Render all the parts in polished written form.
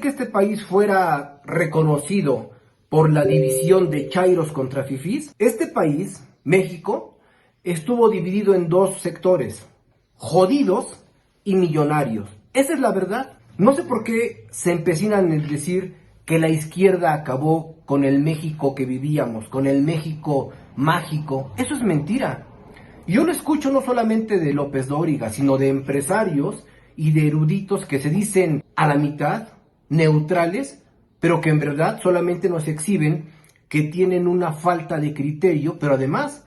que este país fuera reconocido por la división de chairos contra fifís? Este país, México, estuvo dividido en dos sectores, jodidos y millonarios. Esa es la verdad. No sé por qué se empecinan en decir que la izquierda acabó con el México que vivíamos, con el México mágico. Eso es mentira. Yo lo escucho no solamente de López Dóriga, sino de empresarios y de eruditos que se dicen a la mitad, neutrales, pero que en verdad solamente nos exhiben que tienen una falta de criterio, pero además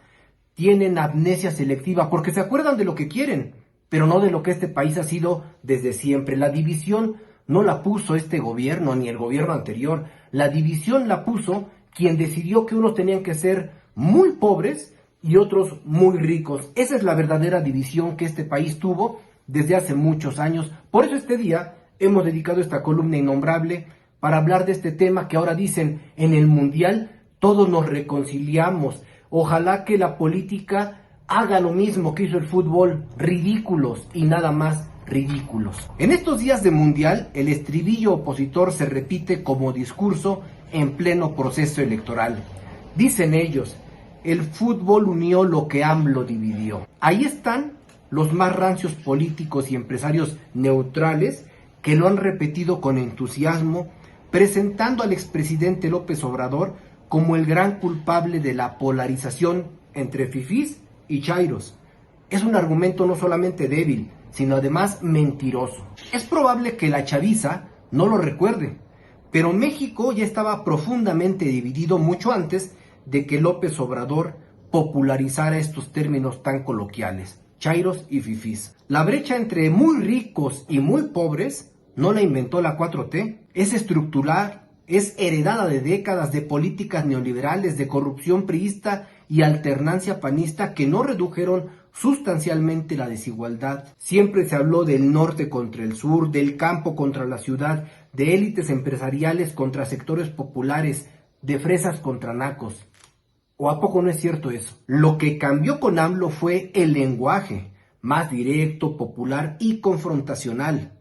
tienen amnesia selectiva, porque se acuerdan de lo que quieren, pero no de lo que este país ha sido desde siempre. La división no la puso este gobierno ni el gobierno anterior, la división la puso quien decidió que unos tenían que ser muy pobres y otros muy ricos. Esa es la verdadera división que este país tuvo desde hace muchos años. Por eso este día hemos dedicado esta columna innombrable para hablar de este tema que ahora dicen en el Mundial todos nos reconciliamos. Ojalá que la política haga lo mismo que hizo el fútbol, ridículos y nada más ridículos. En estos días de Mundial, el estribillo opositor se repite como discurso en pleno proceso electoral. Dicen ellos, el fútbol unió lo que AMLO dividió. Ahí están los más rancios políticos y empresarios neutrales que lo han repetido con entusiasmo, presentando al expresidente López Obrador como el gran culpable de la polarización entre fifís y chairos. Es un argumento no solamente débil, sino además mentiroso. Es probable que la chaviza no lo recuerde, pero México ya estaba profundamente dividido mucho antes de que López Obrador popularizara estos términos tan coloquiales, chairos y fifís. La brecha entre muy ricos y muy pobres no la inventó la 4T, es estructural, es heredada de décadas de políticas neoliberales, de corrupción priista y alternancia panista que no redujeron sustancialmente la desigualdad. Siempre se habló del norte contra el sur, del campo contra la ciudad, de élites empresariales contra sectores populares, de fresas contra nacos. ¿O a poco no es cierto eso? Lo que cambió con AMLO fue el lenguaje, más directo, popular y confrontacional.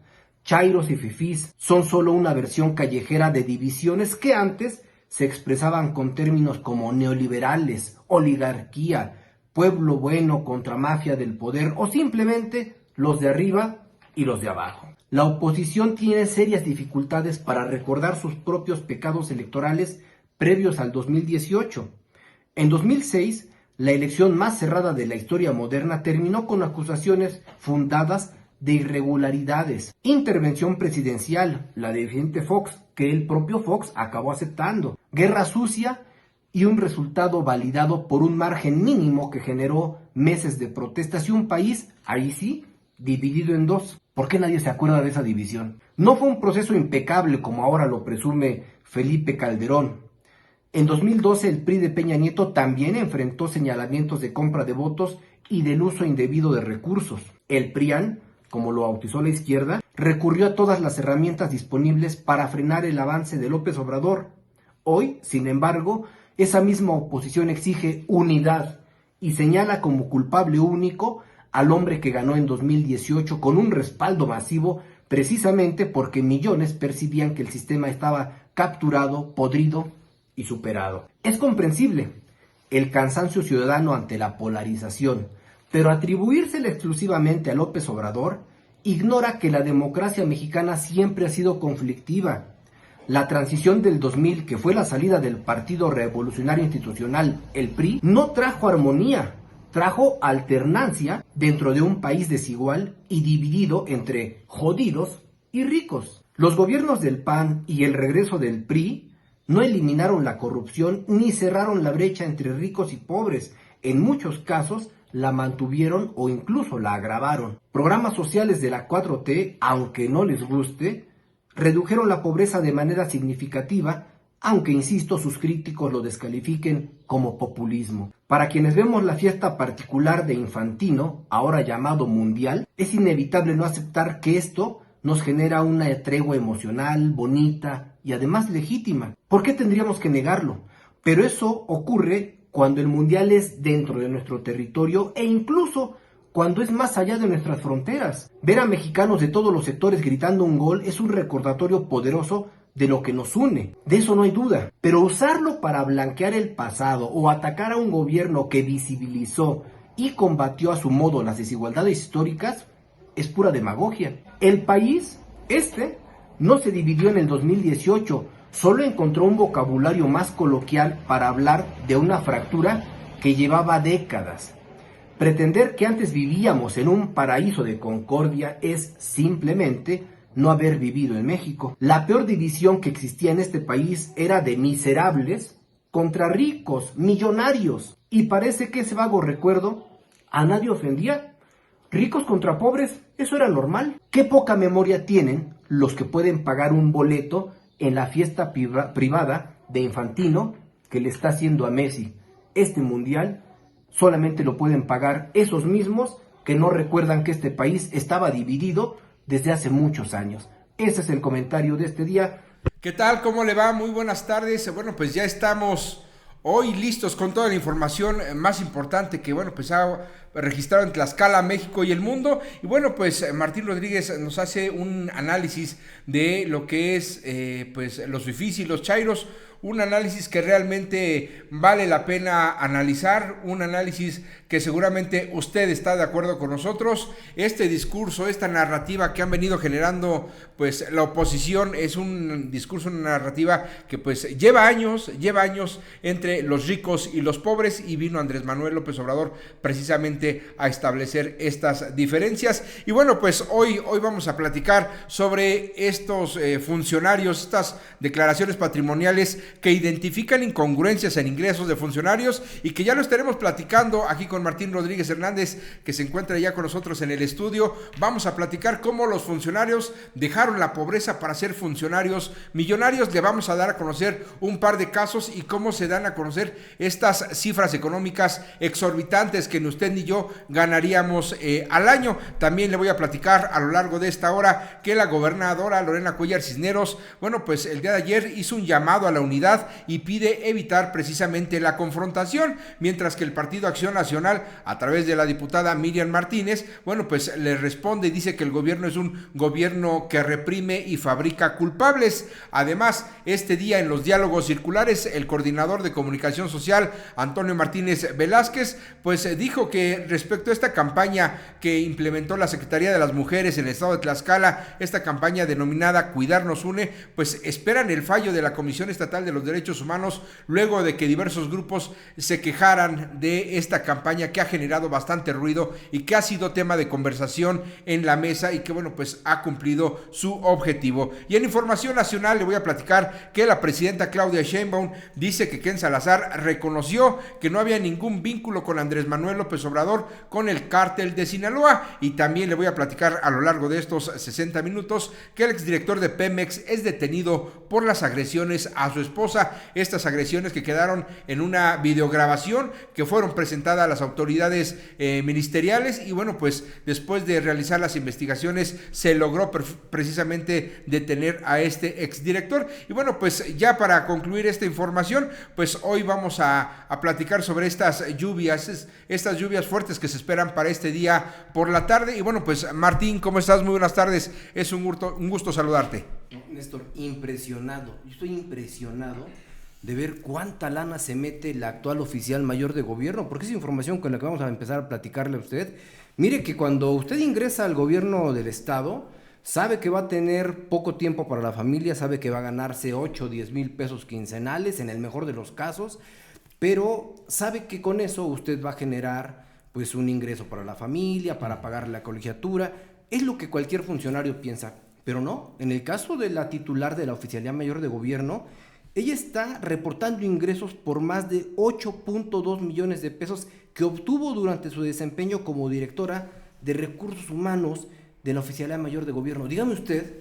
Chairos y fifís son solo una versión callejera de divisiones que antes se expresaban con términos como neoliberales, oligarquía, pueblo bueno contra mafia del poder o simplemente los de arriba y los de abajo. La oposición tiene serias dificultades para recordar sus propios pecados electorales previos al 2018. En 2006, la elección más cerrada de la historia moderna terminó con acusaciones fundadas de irregularidades, intervención presidencial, la de Vicente Fox, que el propio Fox acabó aceptando, guerra sucia y un resultado validado por un margen mínimo que generó meses de protestas y un país, ahí sí, dividido en dos. ¿Por qué nadie se acuerda de esa división? No fue un proceso impecable como ahora lo presume Felipe Calderón. En 2012 el PRI de Peña Nieto también enfrentó señalamientos de compra de votos y del uso indebido de recursos. El PRIAN, como lo bautizó la izquierda, recurrió a todas las herramientas disponibles para frenar el avance de López Obrador. Hoy, sin embargo, esa misma oposición exige unidad y señala como culpable único al hombre que ganó en 2018 con un respaldo masivo precisamente porque millones percibían que el sistema estaba capturado, podrido y superado. Es comprensible el cansancio ciudadano ante la polarización, pero atribuírsela exclusivamente a López Obrador ignora que la democracia mexicana siempre ha sido conflictiva. La transición del 2000, que fue la salida del Partido Revolucionario Institucional, el PRI, no trajo armonía, trajo alternancia dentro de un país desigual y dividido entre jodidos y ricos. Los gobiernos del PAN y el regreso del PRI no eliminaron la corrupción ni cerraron la brecha entre ricos y pobres. En muchos casos la mantuvieron o incluso la agravaron. Programas sociales de la 4T, aunque no les guste, redujeron la pobreza de manera significativa, aunque insisto sus críticos lo descalifiquen como populismo. Para quienes vemos la fiesta particular de Infantino, ahora llamado Mundial, es inevitable no aceptar que esto nos genera una tregua emocional, bonita y además legítima. ¿Por qué tendríamos que negarlo? Pero eso ocurre cuando el Mundial es dentro de nuestro territorio e incluso cuando es más allá de nuestras fronteras. Ver a mexicanos de todos los sectores gritando un gol es un recordatorio poderoso de lo que nos une, de eso no hay duda. Pero usarlo para blanquear el pasado o atacar a un gobierno que visibilizó y combatió a su modo las desigualdades históricas es pura demagogia. El país, no se dividió en el 2018, solo encontró un vocabulario más coloquial para hablar de una fractura que llevaba décadas. Pretender que antes vivíamos en un paraíso de concordia es simplemente no haber vivido en México. La peor división que existía en este país era de miserables contra ricos, millonarios. Y parece que ese vago recuerdo a nadie ofendía. Ricos contra pobres, eso era normal. Qué poca memoria tienen los que pueden pagar un boleto en la fiesta privada de Infantino que le está haciendo a Messi. Este mundial solamente lo pueden pagar esos mismos que no recuerdan que este país estaba dividido desde hace muchos años. Ese es el comentario de este día. ¿Qué tal? ¿Cómo le va? Muy buenas tardes. Bueno, pues ya estamos hoy listos con toda la información más importante que, bueno, pues ha registrado en Tlaxcala, México y el mundo. Y bueno, pues Martín Rodríguez nos hace un análisis de lo que es pues los fifís y los chairos. Un análisis que realmente vale la pena analizar, un análisis que seguramente usted está de acuerdo con nosotros. Este discurso, esta narrativa que han venido generando pues la oposición es un discurso, una narrativa que pues lleva años entre los ricos y los pobres, y vino Andrés Manuel López Obrador precisamente a establecer estas diferencias. Y bueno, pues hoy vamos a platicar sobre estos funcionarios, estas declaraciones patrimoniales que identifican incongruencias en ingresos de funcionarios y que ya lo estaremos platicando aquí con Martín Rodríguez Hernández, que se encuentra ya con nosotros en el estudio. Vamos a platicar cómo los funcionarios dejaron la pobreza para ser funcionarios millonarios. Le vamos a dar a conocer un par de casos y cómo se dan a conocer estas cifras económicas exorbitantes que ni usted ni yo ganaríamos al año. También le voy a platicar a lo largo de esta hora que la gobernadora Lorena Cuellar Cisneros, bueno, pues el día de ayer hizo un llamado a la unidad y pide evitar precisamente la confrontación, mientras que el Partido Acción Nacional, a través de la diputada Miriam Martínez, bueno, pues le responde y dice que el gobierno es un gobierno que reprime y fabrica culpables. Además, este día en los diálogos circulares, el coordinador de comunicación social, Antonio Martínez Velázquez, pues dijo que respecto a esta campaña que implementó la Secretaría de las Mujeres en el estado de Tlaxcala, esta campaña denominada Cuidar nos une, pues esperan el fallo de la Comisión Estatal de los Derechos Humanos, luego de que diversos grupos se quejaran de esta campaña que ha generado bastante ruido y que ha sido tema de conversación en la mesa y que, bueno, pues ha cumplido su objetivo. Y en información nacional le voy a platicar que la presidenta Claudia Sheinbaum dice que Ken Salazar reconoció que no había ningún vínculo con Andrés Manuel López Obrador con el cártel de Sinaloa. Y también le voy a platicar a lo largo de estos 60 minutos que el exdirector de Pemex es detenido por las agresiones a su esposa, estas agresiones que quedaron en una videograbación que fueron presentadas a las autoridades ministeriales, y bueno, pues después de realizar las investigaciones se logró precisamente detener a este exdirector. Y bueno, pues ya para concluir esta información, pues hoy vamos a platicar sobre estas lluvias fuertes que se esperan para este día por la tarde. Y bueno, pues Martín, ¿cómo estás? Muy buenas tardes, es un gusto saludarte. Néstor, impresionado, yo estoy impresionado de ver cuánta lana se mete la actual oficial mayor de gobierno, porque es información con la que vamos a empezar a platicarle a usted. Mire que cuando usted ingresa al gobierno del estado, sabe que va a tener poco tiempo para la familia, sabe que va a ganarse 8 o 10 mil pesos quincenales en el mejor de los casos, pero sabe que con eso usted va a generar pues un ingreso para la familia, para pagar la colegiatura. Es lo que cualquier funcionario piensa, pero no. En el caso de la titular de la Oficialía Mayor de Gobierno, ella está reportando ingresos por más de 8.2 millones de pesos que obtuvo durante su desempeño como directora de Recursos Humanos de la Oficialía Mayor de Gobierno. Dígame usted,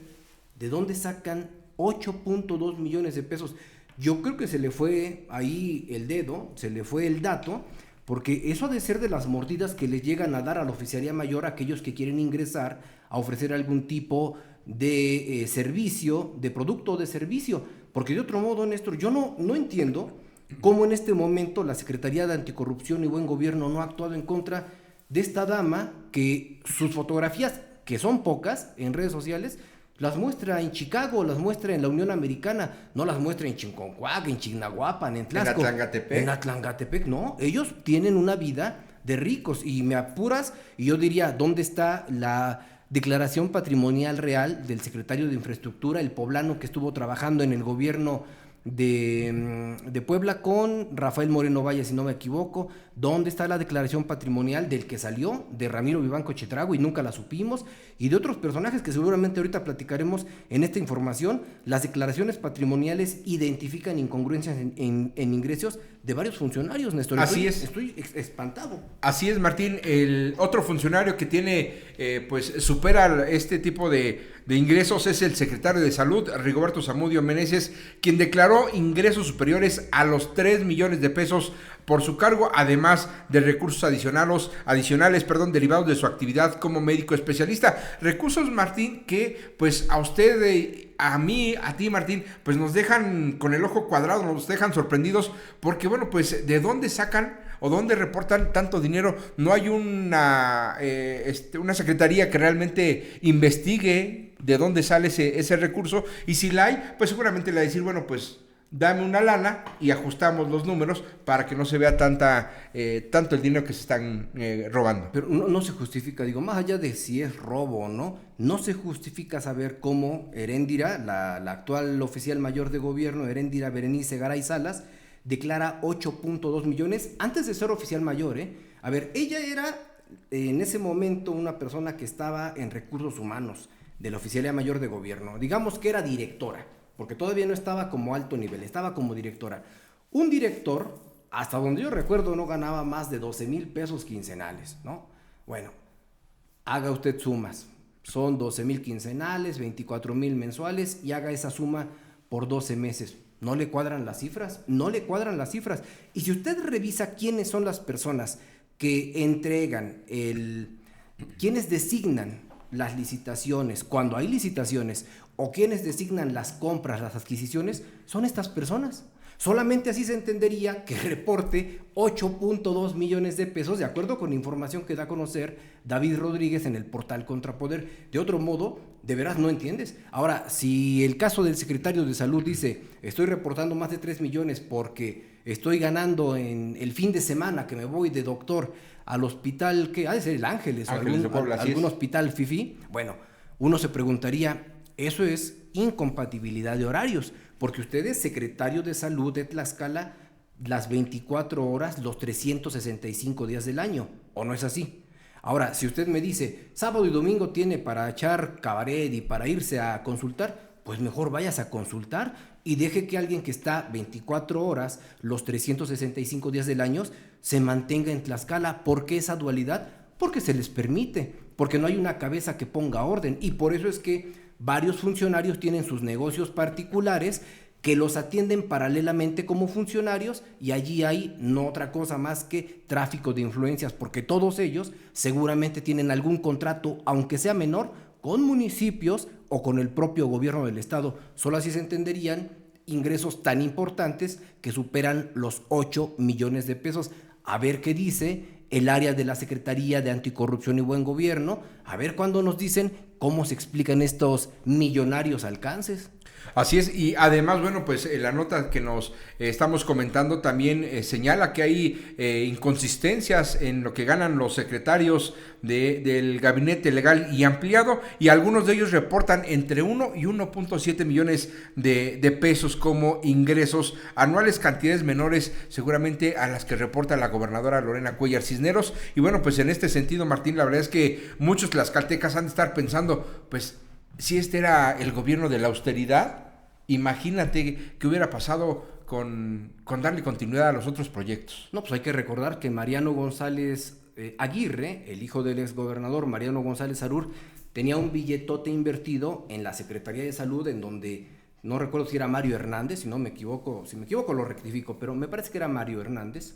¿de dónde sacan 8.2 millones de pesos? Yo creo que se le fue ahí el dedo, se le fue el dato, porque eso ha de ser de las mordidas que le llegan a dar a la Oficialía Mayor a aquellos que quieren ingresar a ofrecer algún tipo de servicio, de producto o de servicio. Porque de otro modo, Néstor, yo no entiendo cómo en este momento la Secretaría de Anticorrupción y Buen Gobierno no ha actuado en contra de esta dama que sus fotografías, que son pocas en redes sociales, las muestra en Chicago, las muestra en la Unión Americana, no las muestra en Chinconcuac, en Chignahuapan, en Tlaxco. En Atlangatepec. En Atlangatepec, no. Ellos tienen una vida de ricos y me apuras y yo diría, ¿dónde está la declaración patrimonial real del secretario de Infraestructura, el poblano que estuvo trabajando en el gobierno de Puebla con Rafael Moreno Valle, si no me equivoco? ¿Dónde está la declaración patrimonial del que salió, de Ramiro Vivanco Chetrago y nunca la supimos? Y de otros personajes que seguramente ahorita platicaremos en esta información. Las declaraciones patrimoniales identifican incongruencias en ingresos de varios funcionarios, Néstor. Estoy espantado. Así es, Martín. El otro funcionario que tiene, pues supera este tipo de ingresos es el secretario de Salud, Rigoberto Zamudio Meneses, quien declaró ingresos superiores a los 3 millones de pesos por su cargo, además de recursos adicionales, derivados de su actividad como médico especialista. Recursos, Martín, que pues a usted, a mí, a ti, Martín, pues nos dejan con el ojo cuadrado, nos dejan sorprendidos, porque bueno, pues ¿de dónde sacan o dónde reportan tanto dinero? No hay una secretaría que realmente investigue de dónde sale ese recurso, y si la hay, pues seguramente le va a decir, bueno, pues dame una lana y ajustamos los números para que no se vea tanto el dinero que se están robando. Pero no se justifica, digo, más allá de si es robo o no, no se justifica saber cómo Heréndira, la actual oficial mayor de gobierno, Heréndira Berenice Garay Salas, declara 8.2 millones antes de ser oficial mayor, ¿eh? A ver, ella era en ese momento una persona que estaba en recursos humanos de la Oficialía Mayor de Gobierno, digamos que era directora, porque todavía no estaba como alto nivel, estaba como directora. Un director, hasta donde yo recuerdo, no ganaba más de 12,000 pesos quincenales, ¿no? Bueno, haga usted sumas, son 12,000 quincenales, 24,000 mensuales, y haga esa suma por 12 meses. ¿No le cuadran las cifras? No le cuadran las cifras. Y si usted revisa quiénes son las personas que entregan quiénes designan las licitaciones, cuando hay licitaciones, o quienes designan las compras, las adquisiciones, son estas personas. Solamente así se entendería que reporte 8.2 millones de pesos, de acuerdo con información que da a conocer David Rodríguez en el portal Contrapoder. De otro modo, de veras no entiendes. Ahora, si el caso del secretario de Salud dice, estoy reportando más de 3 millones porque estoy ganando en el fin de semana que me voy de doctor al hospital, que ha de ser el Ángeles o algún hospital fifí, bueno, uno se preguntaría, eso es incompatibilidad de horarios, porque usted es secretario de Salud de Tlaxcala las 24 horas, los 365 días del año, ¿o no es así? Ahora, si usted me dice, sábado y domingo tiene para echar cabaret y para irse a consultar, pues mejor vayas a consultar y deje que alguien que está 24 horas, los 365 días del año, se mantenga en Tlaxcala. ¿Por qué esa dualidad? Porque se les permite, porque no hay una cabeza que ponga orden, y por eso es que varios funcionarios tienen sus negocios particulares que los atienden paralelamente como funcionarios, y allí hay no otra cosa más que tráfico de influencias, porque todos ellos seguramente tienen algún contrato, aunque sea menor, con municipios o con el propio gobierno del estado. Solo así se entenderían ingresos tan importantes que superan los 8 millones de pesos. A ver qué dice el área de la Secretaría de Anticorrupción y Buen Gobierno, a ver cuándo nos dicen cómo se explican estos millonarios alcances. Así es, y además, bueno, pues la nota que nos estamos comentando también señala que hay inconsistencias en lo que ganan los secretarios del gabinete legal y ampliado, y algunos de ellos reportan entre 1 y 1.7 millones de pesos como ingresos anuales, cantidades menores seguramente a las que reporta la gobernadora Lorena Cuellar Cisneros. Y bueno, pues en este sentido, Martín, la verdad es que muchos tlaxcaltecas han de estar pensando, pues si este era el gobierno de la austeridad, imagínate qué hubiera pasado con darle continuidad a los otros proyectos. No, pues hay que recordar que Mariano González Aguirre, el hijo del exgobernador Mariano González Arur, tenía un billetote invertido en la Secretaría de Salud, en donde, no recuerdo si era Mario Hernández, si me equivoco lo rectifico, pero me parece que era Mario Hernández,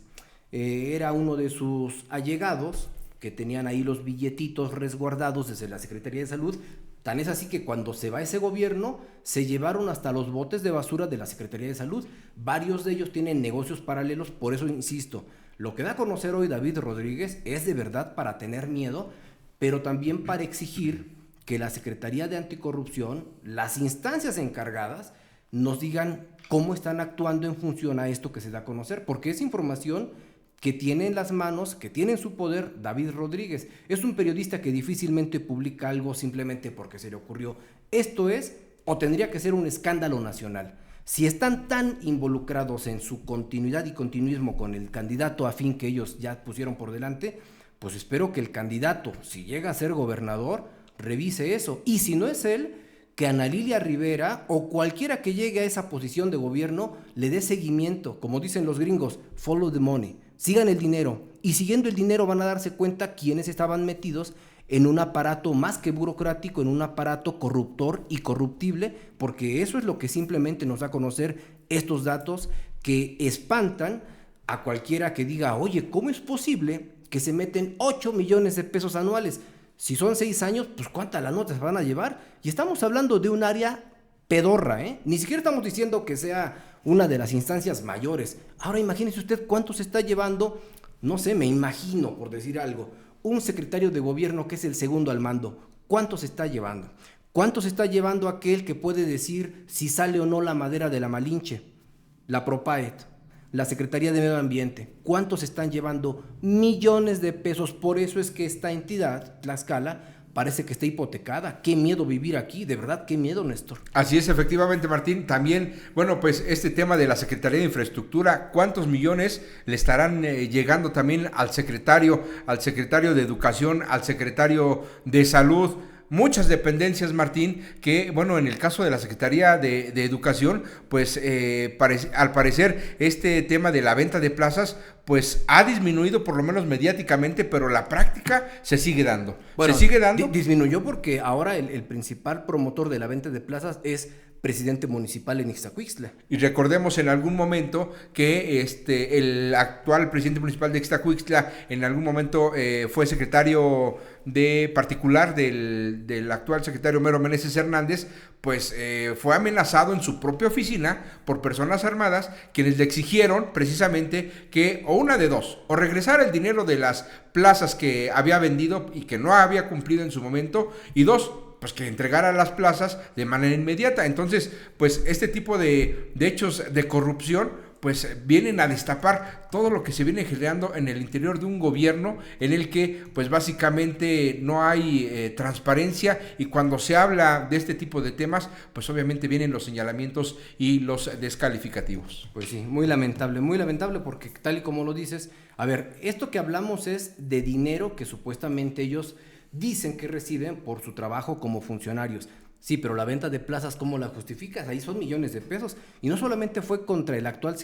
era uno de sus allegados que tenían ahí los billetitos resguardados desde la Secretaría de Salud. Tan es así que cuando se va ese gobierno, se llevaron hasta los botes de basura de la Secretaría de Salud. Varios de ellos tienen negocios paralelos, por eso insisto, Lo que da a conocer hoy David Rodríguez es de verdad para tener miedo, pero también para exigir que la Secretaría de Anticorrupción, las instancias encargadas, nos digan cómo están actuando en función a esto que se da a conocer, porque es información que tiene en las manos, que tiene en su poder David Rodríguez. Es un periodista que difícilmente publica algo simplemente porque se le ocurrió. Esto es, o tendría que ser un escándalo nacional. Si están tan involucrados en su continuidad y continuismo con el candidato afín que ellos ya pusieron por delante, pues espero que el candidato, si llega a ser gobernador, revise eso. Y si no es él, que Ana Lilia Rivera o cualquiera que llegue a esa posición de gobierno le dé seguimiento. Como dicen los gringos, follow the money. Sigan el dinero. Y siguiendo el dinero van a darse cuenta quiénes estaban metidos en un aparato más que burocrático, en un aparato corruptor y corruptible, porque eso es lo que simplemente nos da a conocer estos datos que espantan a cualquiera que diga, oye, ¿cómo es posible que se meten 8 millones de pesos anuales? Si son 6 años, pues ¿cuántas las notas van a llevar? Y estamos hablando de un área pedorra, ¿eh? Ni siquiera estamos diciendo que sea una de las instancias mayores. Ahora imagínese usted cuánto se está llevando, no sé, me imagino, por decir algo, un secretario de gobierno que es el segundo al mando. ¿Cuánto se está llevando? ¿Cuánto se está llevando aquel que puede decir si sale o no la madera de la Malinche? La Propaet, la Secretaría de Medio Ambiente. ¿Cuántos están llevando? Millones de pesos. Por eso es que esta entidad, Tlaxcala, parece que está hipotecada. Qué miedo vivir aquí, de verdad, qué miedo, Néstor. Así es, efectivamente, Martín. También, bueno, pues este tema de la Secretaría de Infraestructura, ¿cuántos millones le estarán llegando también al secretario de Educación, al secretario de Salud? Muchas dependencias, Martín, que, bueno, en el caso de la Secretaría de Educación, pues al parecer este tema de la venta de plazas, pues ha disminuido por lo menos mediáticamente, pero la práctica se sigue dando. Bueno, se sigue dando. Disminuyó porque ahora el principal promotor de la venta de plazas es presidente municipal en Ixtacuixtla. Y recordemos en algún momento que el actual presidente municipal de Ixtacuixtla en algún momento fue secretario de particular del actual secretario Homero Meneses Hernández, pues fue amenazado en su propia oficina por personas armadas quienes le exigieron precisamente que o una de dos, o regresara el dinero de las plazas que había vendido y que no había cumplido en su momento, y dos, pues que entregara las plazas de manera inmediata. Entonces, pues este tipo de hechos de corrupción, pues vienen a destapar todo lo que se viene generando en el interior de un gobierno en el que, pues básicamente no hay transparencia, y cuando se habla de este tipo de temas, pues obviamente vienen los señalamientos y los descalificativos. Pues sí, muy lamentable porque tal y como lo dices, a ver, esto que hablamos es de dinero que supuestamente ellos dicen que reciben por su trabajo como funcionarios. Sí, pero la venta de plazas, ¿cómo la justificas? Ahí son millones de pesos. Y no solamente fue contra el actual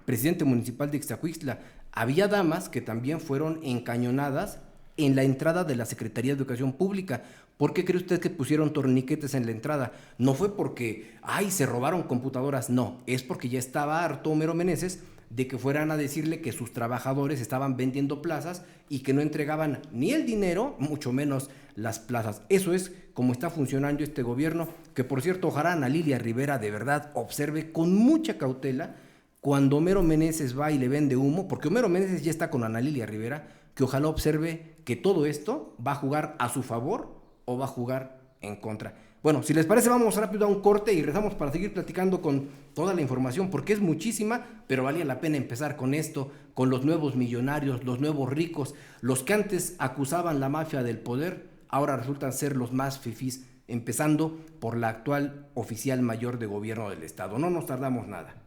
presidente municipal de Ixtacuixtla. Había damas que también fueron encañonadas en la entrada de la Secretaría de Educación Pública. ¿Por qué cree usted que pusieron torniquetes en la entrada? No fue porque, se robaron computadoras. No, es porque ya estaba harto Homero Meneses de que fueran a decirle que sus trabajadores estaban vendiendo plazas y que no entregaban ni el dinero, mucho menos las plazas. Eso es como está funcionando este gobierno, que por cierto, ojalá Ana Lilia Rivera de verdad observe con mucha cautela cuando Homero Meneses va y le vende humo, porque Homero Meneses ya está con Ana Lilia Rivera, que ojalá observe que todo esto va a jugar a su favor o va a jugar en contra. Bueno, si les parece, vamos rápido a un corte y regresamos para seguir platicando con toda la información, porque es muchísima, pero valía la pena empezar con esto, con los nuevos millonarios, los nuevos ricos, los que antes acusaban la mafia del poder, ahora resultan ser los más fifís, empezando por la actual oficial mayor de gobierno del estado. No nos tardamos nada.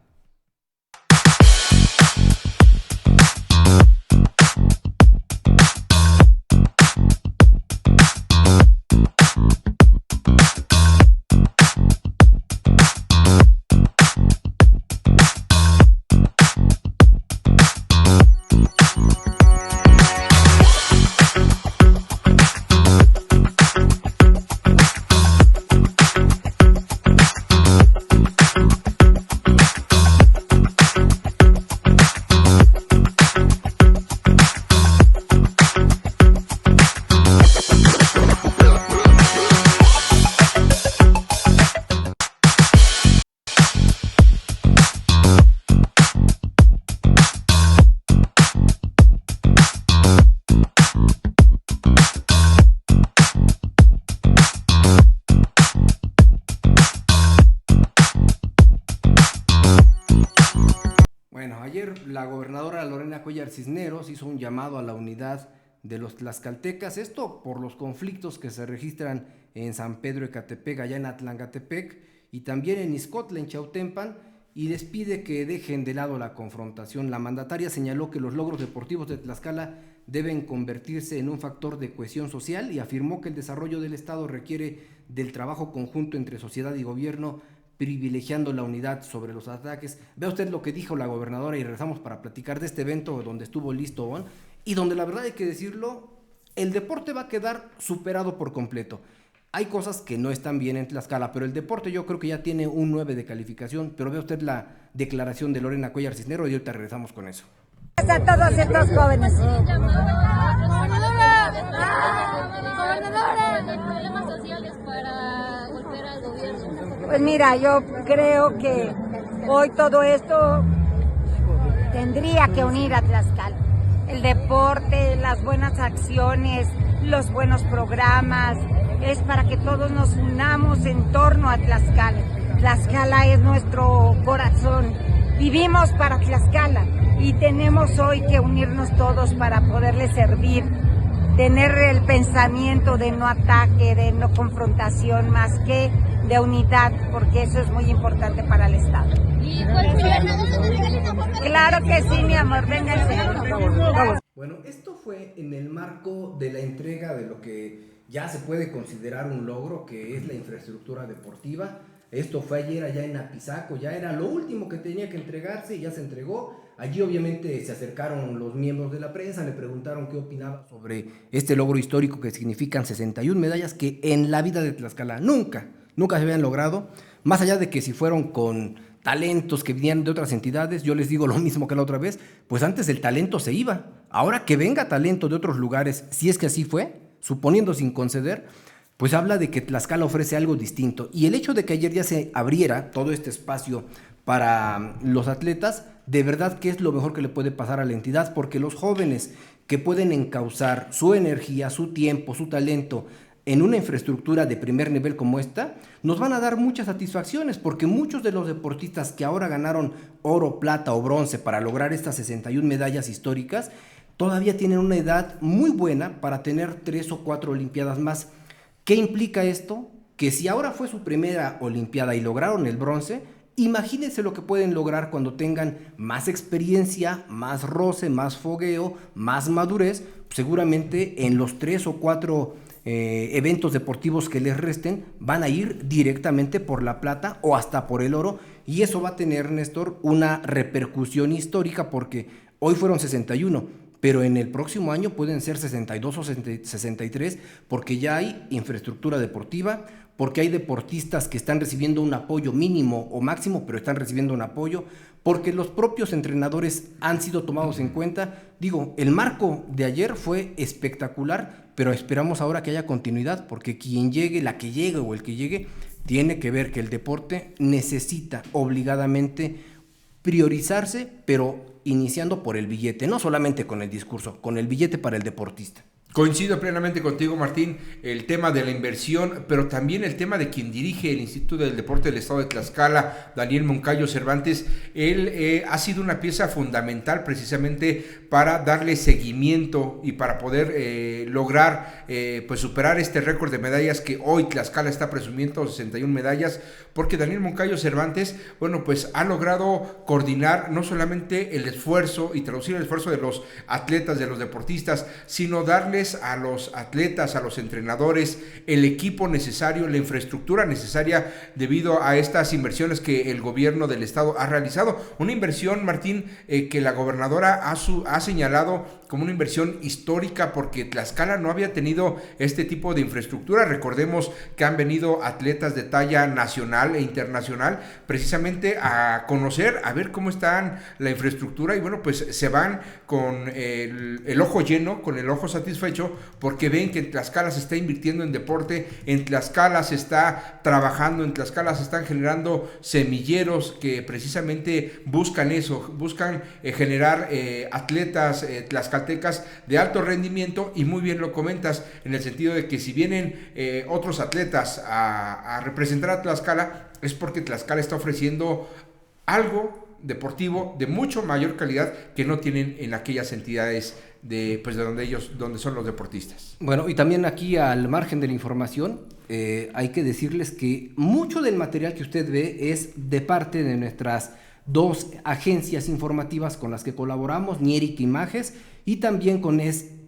ayer la gobernadora Lorena Cuellar Cisneros hizo un llamado a la unidad de los tlaxcaltecas, esto por los conflictos que se registran en San Pedro Ecatepec, allá en Atlangatepec, y también en Ixcotla, en Chautempan, y les pide que dejen de lado la confrontación. La mandataria señaló que los logros deportivos de Tlaxcala deben convertirse en un factor de cohesión social y afirmó que el desarrollo del Estado requiere del trabajo conjunto entre sociedad y gobierno, privilegiando la unidad sobre los ataques. Vea usted lo que dijo la gobernadora y regresamos para platicar de este evento donde estuvo listo y donde la verdad hay que decirlo, el deporte va a quedar superado por completo. Hay cosas que no están bien en Tlaxcala, pero el deporte yo creo que ya tiene un 9 de calificación, pero vea usted la declaración de Lorena Cuellar Cisneros y ahorita regresamos con eso. A todos estos jóvenes. Problemas sociales para golpear al gobierno. Pues mira, yo creo que hoy todo esto tendría que unir a Tlaxcala. El deporte, las buenas acciones, los buenos programas, es para que todos nos unamos en torno a Tlaxcala. Tlaxcala es nuestro corazón. Vivimos para Tlaxcala y tenemos hoy que unirnos todos para poderle servir. Tener el pensamiento de no ataque, de no confrontación, más que de unidad, porque eso es muy importante para el Estado. ¿Y cuál fue? Claro que sí, mi amor, vénganse. Bueno, esto fue en el marco de la entrega de lo que ya se puede considerar un logro, que es la infraestructura deportiva. Esto fue ayer allá en Apizaco, ya era lo último que tenía que entregarse y ya se entregó. Allí obviamente se acercaron los miembros de la prensa, le preguntaron qué opinaba sobre este logro histórico que significan 61 medallas que en la vida de Tlaxcala nunca se habían logrado, más allá de que si fueron con talentos que venían de otras entidades, yo les digo lo mismo que la otra vez, pues antes el talento se iba, ahora que venga talento de otros lugares, si es que así fue, suponiendo sin conceder, pues habla de que Tlaxcala ofrece algo distinto. Y el hecho de que ayer ya se abriera todo este espacio para los atletas, de verdad que es lo mejor que le puede pasar a la entidad, porque los jóvenes que pueden encauzar su energía, su tiempo, su talento en una infraestructura de primer nivel como esta, nos van a dar muchas satisfacciones, porque muchos de los deportistas que ahora ganaron oro, plata o bronce para lograr estas 61 medallas históricas, todavía tienen una edad muy buena para tener 3 o 4 olimpiadas más. ¿Qué implica esto? Que si ahora fue su primera olimpiada y lograron el bronce, imagínense lo que pueden lograr cuando tengan más experiencia, más roce, más fogueo, más madurez. Seguramente en los 3 o 4 eventos deportivos que les resten van a ir directamente por la plata o hasta por el oro, y eso va a tener, Néstor, una repercusión histórica, porque hoy fueron 61, pero en el próximo año pueden ser 62 o 63, porque ya hay infraestructura deportiva, porque hay deportistas que están recibiendo un apoyo mínimo o máximo, pero están recibiendo un apoyo, porque los propios entrenadores han sido tomados en cuenta. Digo, el marco de ayer fue espectacular, pero esperamos ahora que haya continuidad, porque quien llegue, la que llegue o el que llegue, tiene que ver que el deporte necesita obligadamente priorizarse, pero iniciando por el billete, no solamente con el discurso, con el billete para el deportista. Coincido plenamente contigo, Martín, el tema de la inversión, pero también el tema de quien dirige el Instituto del Deporte del Estado de Tlaxcala, Daniel Moncayo Cervantes. Él ha sido una pieza fundamental precisamente para darle seguimiento y para poder lograr pues superar este récord de medallas que hoy Tlaxcala está presumiendo, 61 medallas, porque Daniel Moncayo Cervantes, bueno, pues ha logrado coordinar no solamente el esfuerzo y traducir el esfuerzo de los atletas, de los deportistas, sino darle a los atletas, a los entrenadores, el equipo necesario, la infraestructura necesaria debido a estas inversiones que el gobierno del estado ha realizado. Una inversión, Martín, que la gobernadora ha señalado como una inversión histórica, porque Tlaxcala no había tenido este tipo de infraestructura. Recordemos que han venido atletas de talla nacional e internacional precisamente a conocer, a ver cómo está la infraestructura, y bueno, pues se van con el ojo lleno, con el ojo satisfecho, porque ven que en Tlaxcala se está invirtiendo en deporte, en Tlaxcala se está trabajando, en Tlaxcala se están generando semilleros que precisamente buscan eso, buscan generar atletas tlaxcaltecas de alto rendimiento. Y muy bien lo comentas, en el sentido de que si vienen otros atletas a representar a Tlaxcala, es porque Tlaxcala está ofreciendo algo deportivo de mucho mayor calidad que no tienen en aquellas entidades de donde son los deportistas. Bueno, y también aquí al margen de la información, hay que decirles que mucho del material que usted ve es de parte de nuestras dos agencias informativas con las que colaboramos, Nieric Images, y también con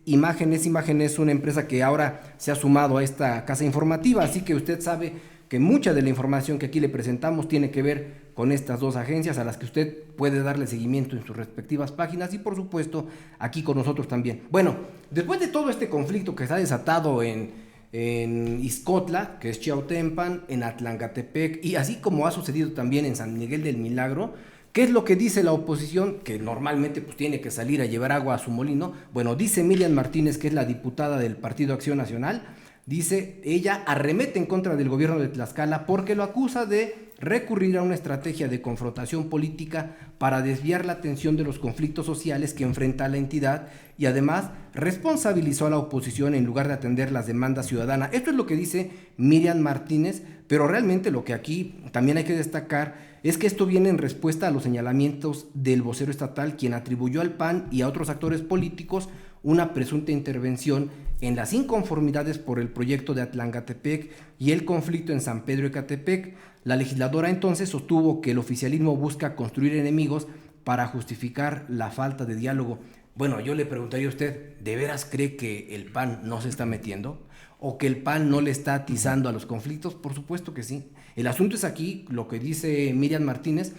Imágenes. Imágenes es una empresa que ahora se ha sumado a esta casa informativa, así que usted sabe que mucha de la información que aquí le presentamos tiene que ver con estas dos agencias a las que usted puede darle seguimiento en sus respectivas páginas y por supuesto aquí con nosotros también. Bueno, después de todo este conflicto que se ha desatado en Ixcotla, que es Chiautempan, en Atlangatepec y así como ha sucedido también en San Miguel del Milagro, ¿qué es lo que dice la oposición? Que normalmente pues tiene que salir a llevar agua a su molino. Bueno, dice Miriam Martínez, que es la diputada del Partido Acción Nacional, dice, ella arremete en contra del gobierno de Tlaxcala porque lo acusa de recurrir a una estrategia de confrontación política para desviar la atención de los conflictos sociales que enfrenta la entidad y además responsabilizó a la oposición en lugar de atender las demandas ciudadanas. Esto es lo que dice Miriam Martínez, pero realmente lo que aquí también hay que destacar es que esto viene en respuesta a los señalamientos del vocero estatal, quien atribuyó al PAN y a otros actores políticos una presunta intervención en las inconformidades por el proyecto de Atlangatepec y el conflicto en San Pedro Ecatepec. La legisladora entonces sostuvo que el oficialismo busca construir enemigos para justificar la falta de diálogo. Bueno, yo le preguntaría a usted, ¿de veras cree que el PAN no se está metiendo? ¿O que el PAN no le está atizando a los conflictos? Por supuesto que sí. El asunto es aquí, lo que dice Miriam Martínez,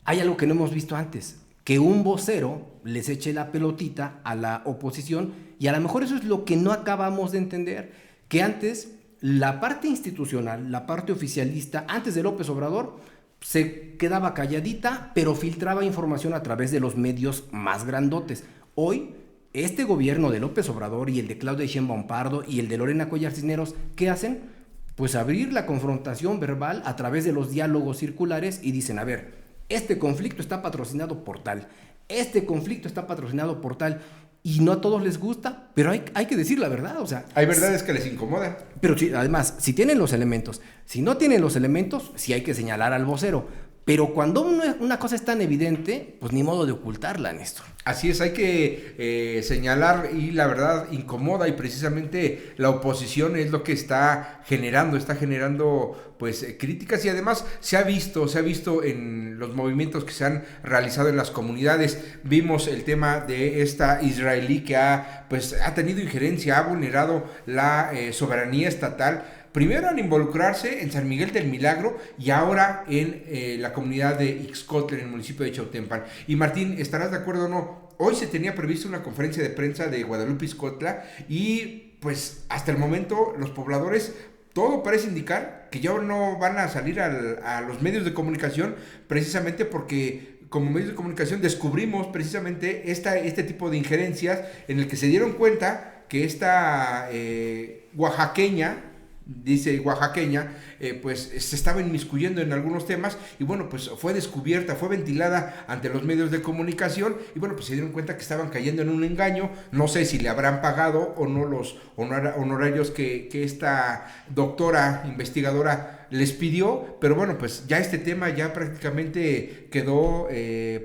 hay algo que no hemos visto antes, que un vocero les eche la pelotita a la oposición y a lo mejor eso es lo que no acabamos de entender, que antes la parte institucional, la parte oficialista, antes de López Obrador, se quedaba calladita, pero filtraba información a través de los medios más grandotes. Hoy, este gobierno de López Obrador y el de Claudia Sheinbaum Pardo y el de Lorena Cuellar Cisneros, ¿qué hacen? Pues abrir la confrontación verbal a través de los diálogos circulares y dicen, a ver, este conflicto está patrocinado por tal, este conflicto está patrocinado por tal, y no a todos les gusta, pero hay que decir la verdad, o sea... Hay verdades que les incomodan. Pero sí, además, si tienen los elementos, si no tienen los elementos, sí hay que señalar al vocero, pero cuando una cosa es tan evidente, pues ni modo de ocultarla, Néstor. Así es, hay que señalar y la verdad incomoda y precisamente la oposición es lo que está generando pues críticas y además se ha visto en los movimientos que se han realizado en las comunidades. Vimos el tema de esta israelí que ha tenido injerencia, ha vulnerado la soberanía estatal. Primero al involucrarse en San Miguel del Milagro y ahora en la comunidad de Ixcotla, en el municipio de Chiautempan. Y Martín, ¿estarás de acuerdo o no? Hoy se tenía previsto una conferencia de prensa de Guadalupe Ixcotla y pues hasta el momento los pobladores, todo parece indicar que ya no van a salir a los medios de comunicación precisamente porque como medios de comunicación descubrimos precisamente este tipo de injerencias en el que se dieron cuenta que esta oaxaqueña, pues se estaba inmiscuyendo en algunos temas y bueno, pues fue descubierta, fue ventilada ante los medios de comunicación y bueno, pues se dieron cuenta que estaban cayendo en un engaño. No sé si le habrán pagado o no los honorarios que esta doctora investigadora les pidió, pero bueno, pues ya este tema ya prácticamente quedó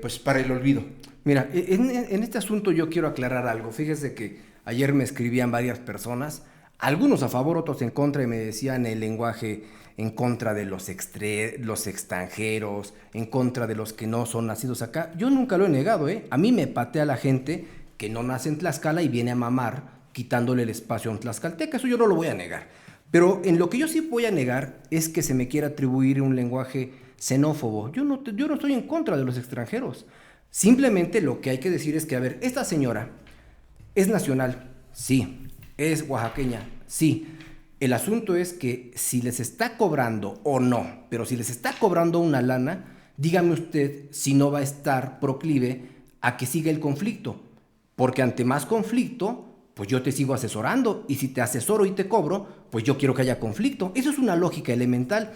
pues para el olvido. Mira, en este asunto yo quiero aclarar algo. Fíjese que ayer me escribían varias personas, algunos a favor, otros en contra, y me decían el lenguaje en contra de los extranjeros, en contra de los que no son nacidos acá. Yo nunca lo he negado, ¿eh? A mí me patea la gente que no nace en Tlaxcala y viene a mamar quitándole el espacio a un tlaxcalteca, eso yo no lo voy a negar. Pero en lo que yo sí voy a negar es que se me quiera atribuir un lenguaje xenófobo. Yo no estoy en contra de los extranjeros. Simplemente lo que hay que decir es que, a ver, esta señora es nacional, sí. ¿Es oaxaqueña? Sí. El asunto es que si les está cobrando o no, pero si les está cobrando una lana, dígame usted si no va a estar proclive a que siga el conflicto. Porque ante más conflicto, pues yo te sigo asesorando. Y si te asesoro y te cobro, pues yo quiero que haya conflicto. Eso es una lógica elemental.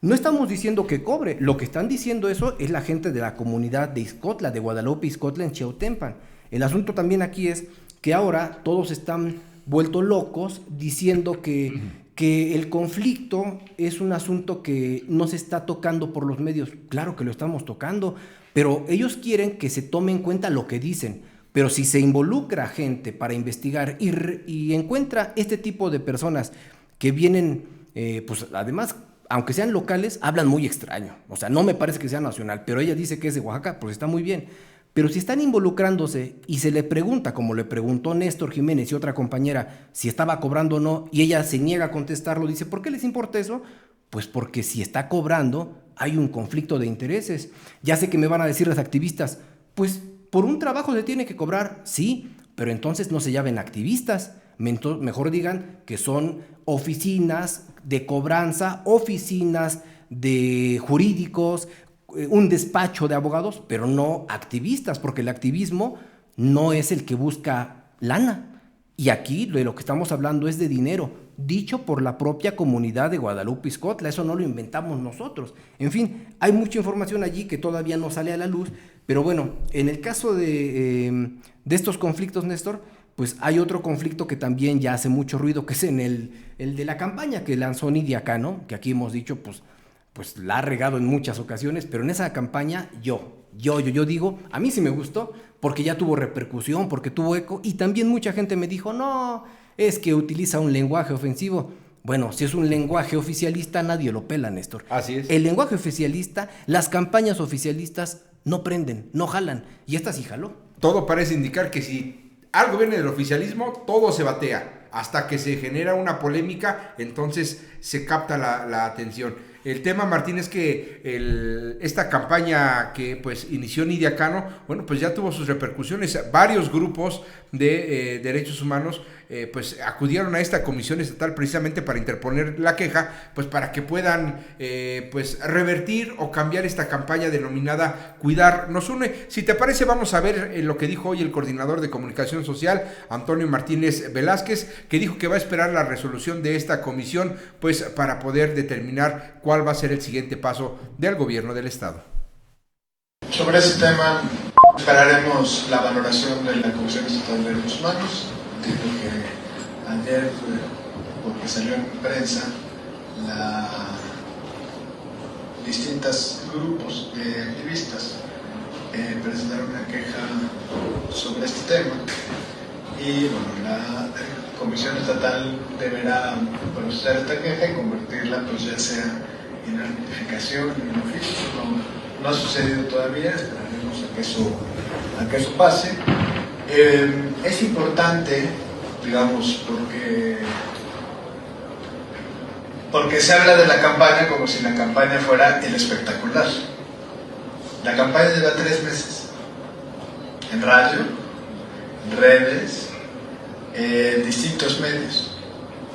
No estamos diciendo que cobre. Lo que están diciendo eso es la gente de la comunidad de Ixcotla, de Guadalupe Ixcotla en Chiautempan. El asunto también aquí es que ahora todos están vuelto locos diciendo que que el conflicto es un asunto que no se está tocando por los medios. Claro que lo estamos tocando, pero ellos quieren que se tome en cuenta lo que dicen. Pero si se involucra gente para investigar y encuentra este tipo de personas que vienen, pues además, aunque sean locales, hablan muy extraño. O sea, no me parece que sea nacional, pero ella dice que es de Oaxaca, pues está muy bien. Pero si están involucrándose y se le pregunta, como le preguntó Néstor Jiménez y otra compañera, si estaba cobrando o no, y ella se niega a contestarlo, dice, ¿por qué les importa eso? Pues porque si está cobrando, hay un conflicto de intereses. Ya sé que me van a decir los activistas, pues por un trabajo se tiene que cobrar, sí, pero entonces no se llamen activistas, mejor digan que son oficinas de cobranza, oficinas de jurídicos, un despacho de abogados, pero no activistas, porque el activismo no es el que busca lana. Y aquí de lo que estamos hablando es de dinero, dicho por la propia comunidad de Guadalupe Ixcotla, eso no lo inventamos nosotros. En fin, hay mucha información allí que todavía no sale a la luz, pero bueno, en el caso de estos conflictos, Néstor, pues hay otro conflicto que también ya hace mucho ruido, que es en el de la campaña que lanzó Nidia Cano, que aquí hemos dicho, pues la ha regado en muchas ocasiones, pero en esa campaña yo digo, a mí sí me gustó, porque ya tuvo repercusión, porque tuvo eco, y también mucha gente me dijo, no, es que utiliza un lenguaje ofensivo. Bueno, si es un lenguaje oficialista, nadie lo pela, Néstor. Así es. El lenguaje oficialista, las campañas oficialistas no prenden, no jalan, y esta sí jaló. Todo parece indicar que si algo viene del oficialismo, todo se batea. Hasta que se genera una polémica, entonces se capta la atención. El tema, Martín, es que esta campaña que pues inició Nidia Cano, bueno, pues ya tuvo sus repercusiones. Varios grupos de derechos humanos pues acudieron a esta comisión estatal precisamente para interponer la queja, pues para que puedan pues revertir o cambiar esta campaña denominada Cuidar nos une. Si te parece, vamos a ver lo que dijo hoy el coordinador de comunicación social, Antonio Martínez Velázquez, que dijo que va a esperar la resolución de esta comisión pues para poder determinar cuál va a ser el siguiente paso del gobierno del estado. Sobre ese tema esperaremos la valoración de la Comisión Estatal de Derechos Humanos. Entiendo que ayer, porque salió en prensa, distintos grupos de activistas presentaron una queja sobre este tema y bueno, la Comisión Estatal deberá procesar esta queja y convertirla pues ya sea en una notificación, en un oficio. No ha sucedido todavía, esperaremos a que eso pase. Es importante, digamos, porque se habla de la campaña como si la campaña fuera el espectacular. La campaña lleva 3 meses, en radio, en redes, en distintos medios,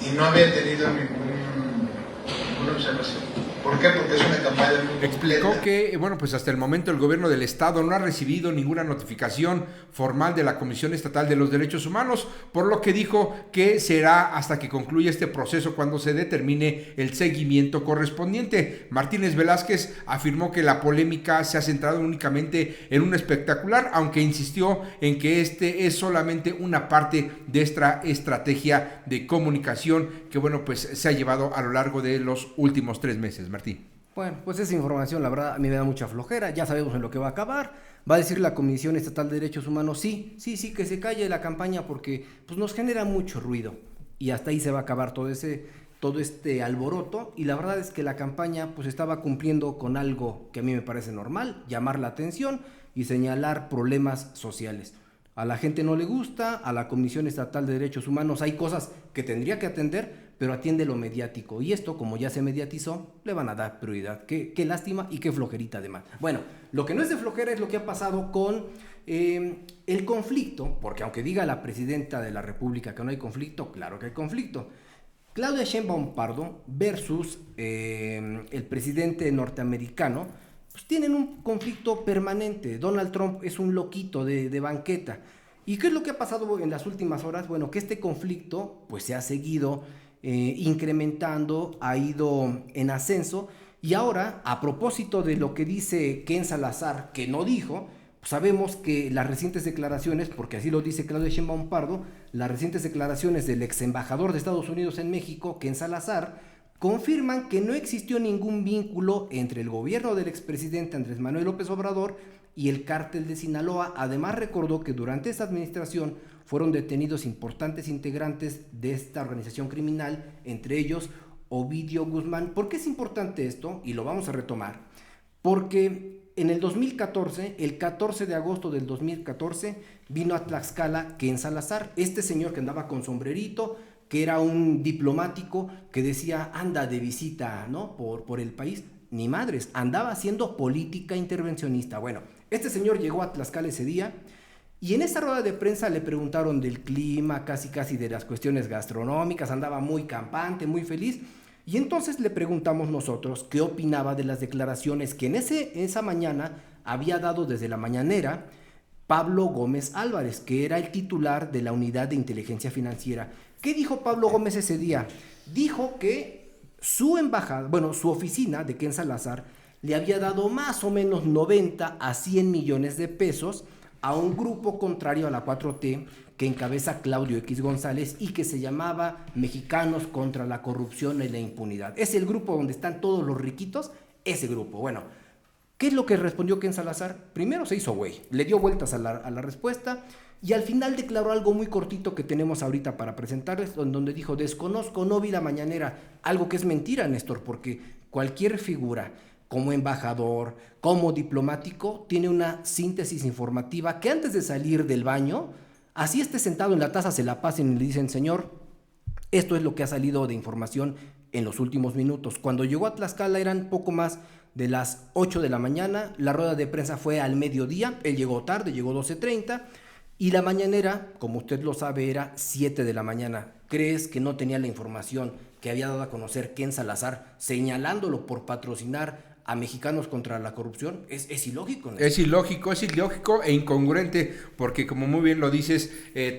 y no había tenido ninguna observación. ¿Por qué? Porque es una campaña muy Explicó completa. que, bueno, pues hasta el momento el gobierno del estado no ha recibido ninguna notificación formal de la Comisión Estatal de los Derechos Humanos, por lo que dijo que será hasta que concluya este proceso cuando se determine el seguimiento correspondiente. Martínez Velázquez afirmó que la polémica se ha centrado únicamente en un espectacular, aunque insistió en que este es solamente una parte de esta estrategia de comunicación que, bueno, pues se ha llevado a lo largo de los últimos 3 meses. Martín. Bueno, pues esa información, la verdad, a mí me da mucha flojera. Ya sabemos en lo que va a acabar. Va a decir la Comisión Estatal de Derechos Humanos, sí, que se calle la campaña porque pues, nos genera mucho ruido. Y hasta ahí se va a acabar todo este alboroto. Y la verdad es que la campaña pues estaba cumpliendo con algo que a mí me parece normal, llamar la atención y señalar problemas sociales. A la gente no le gusta, a la Comisión Estatal de Derechos Humanos hay cosas que tendría que atender, pero atiende lo mediático. Y esto, como ya se mediatizó, le van a dar prioridad. Qué lástima y qué flojerita además. Bueno, lo que no es de flojera es lo que ha pasado con el conflicto, porque aunque diga la presidenta de la República que no hay conflicto, claro que hay conflicto. Claudia Sheinbaum Pardo versus el presidente norteamericano, pues tienen un conflicto permanente. Donald Trump es un loquito de banqueta. ¿Y qué es lo que ha pasado en las últimas horas? Bueno, que este conflicto pues se ha seguido incrementando, ha ido en ascenso, y ahora, a propósito de lo que dice Ken Salazar, que no dijo, sabemos que las recientes declaraciones, porque así lo dice Claudia Sheinbaum Pardo, las recientes declaraciones del ex embajador de Estados Unidos en México, Ken Salazar, confirman que no existió ningún vínculo entre el gobierno del expresidente Andrés Manuel López Obrador y el cártel de Sinaloa. Además, recordó que durante esta administración fueron detenidos importantes integrantes de esta organización criminal, entre ellos Ovidio Guzmán. ¿Por qué es importante esto? Y lo vamos a retomar. Porque en el 2014, el 14 de agosto del 2014, vino a Tlaxcala Ken Salazar, este señor que andaba con sombrerito, que era un diplomático que decía, anda de visita, ¿no? por el país. Ni madres, andaba haciendo política intervencionista. Bueno, este señor llegó a Tlaxcala ese día y en esa rueda de prensa le preguntaron del clima, casi de las cuestiones gastronómicas, andaba muy campante, muy feliz. Y entonces le preguntamos nosotros qué opinaba de las declaraciones que en esa mañana había dado desde la mañanera Pablo Gómez Álvarez, que era el titular de la Unidad de Inteligencia Financiera. ¿Qué dijo Pablo Gómez ese día? Dijo que su embajada, su oficina de Ken Salazar le había dado más o menos 90 a 100 millones de pesos a un grupo contrario a la 4T que encabeza Claudio X González y que se llamaba Mexicanos contra la Corrupción y la Impunidad. Es el grupo donde están todos los riquitos, ese grupo. Bueno, ¿qué es lo que respondió Ken Salazar? Primero se hizo güey, le dio vueltas a la respuesta y al final declaró algo muy cortito que tenemos ahorita para presentarles, donde dijo, desconozco, no vi la mañanera, algo que es mentira, Néstor, porque cualquier figura como embajador, como diplomático, tiene una síntesis informativa que antes de salir del baño, así esté sentado en la taza, se la pasen y le dicen, señor, esto es lo que ha salido de información en los últimos minutos. Cuando llegó a Tlaxcala eran poco más de las 8 de la mañana, la rueda de prensa fue al mediodía, él llegó tarde, llegó 12:30, y la mañanera, como usted lo sabe, era 7 de la mañana. ¿Crees que no tenía la información que había dado a conocer Ken Salazar, señalándolo por patrocinar a Mexicanos contra la Corrupción? Es ilógico, ¿no? Es ilógico e incongruente, porque como muy bien lo dices,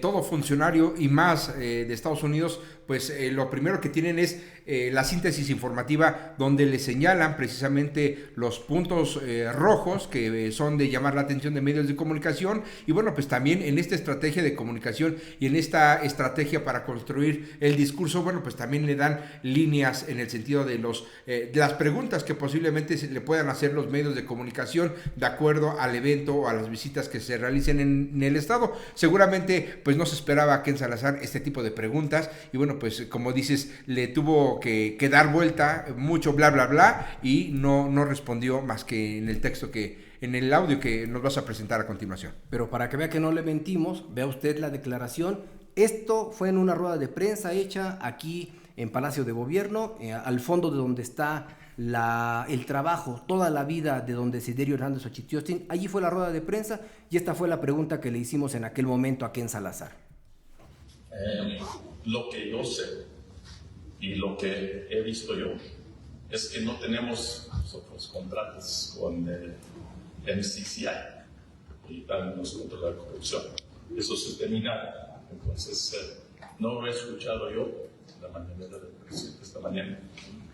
todo funcionario y más de Estados Unidos, pues lo primero que tienen es la síntesis informativa donde le señalan precisamente los puntos rojos que son de llamar la atención de medios de comunicación. Y bueno, pues también en esta estrategia de comunicación y en esta estrategia para construir el discurso, bueno, pues también le dan líneas en el sentido de de las preguntas que posiblemente se le puedan hacer los medios de comunicación de acuerdo al evento o a las visitas que se realicen en el estado. Seguramente pues no se esperaba a Ken Salazar este tipo de preguntas y bueno, pues como dices, le tuvo que dar vuelta mucho bla bla bla y no respondió más que en el texto en el audio que nos vas a presentar a continuación. Pero para que vea que no le mentimos, vea usted la declaración. Esto fue en una rueda de prensa hecha aquí en Palacio de Gobierno, al fondo de donde está el trabajo, toda la vida de don Desiderio Hernández Ochitiostin. Allí fue la rueda de prensa y esta fue la pregunta que le hicimos en aquel momento a Ken Salazar. Lo que yo sé y lo que he visto yo es que no tenemos nosotros contratos con el MCCI y también contra la corrupción. Eso se termina. Entonces, no lo he escuchado yo la mañanera del presidente esta mañana,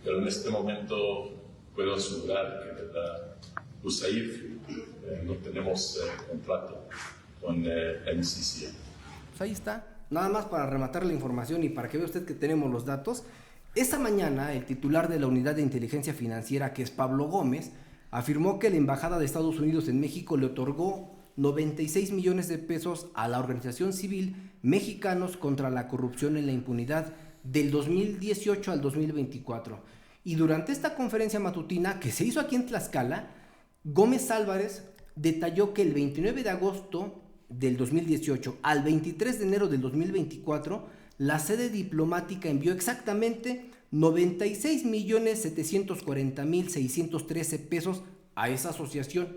pero en este momento puedo asegurar que de la USAID no tenemos contrato con MCCI. Pues ahí está. Nada más para rematar la información y para que vea usted que tenemos los datos. Esta mañana el titular de la Unidad de Inteligencia Financiera, que es Pablo Gómez, afirmó que la Embajada de Estados Unidos en México le otorgó 96 millones de pesos a la organización civil Mexicanos contra la Corrupción y la Impunidad del 2018 al 2024. Y durante esta conferencia matutina que se hizo aquí en Tlaxcala, Gómez Álvarez detalló que el 29 de agosto del 2018 al 23 de enero del 2024, la sede diplomática envió exactamente 96.740.613 pesos a esa asociación.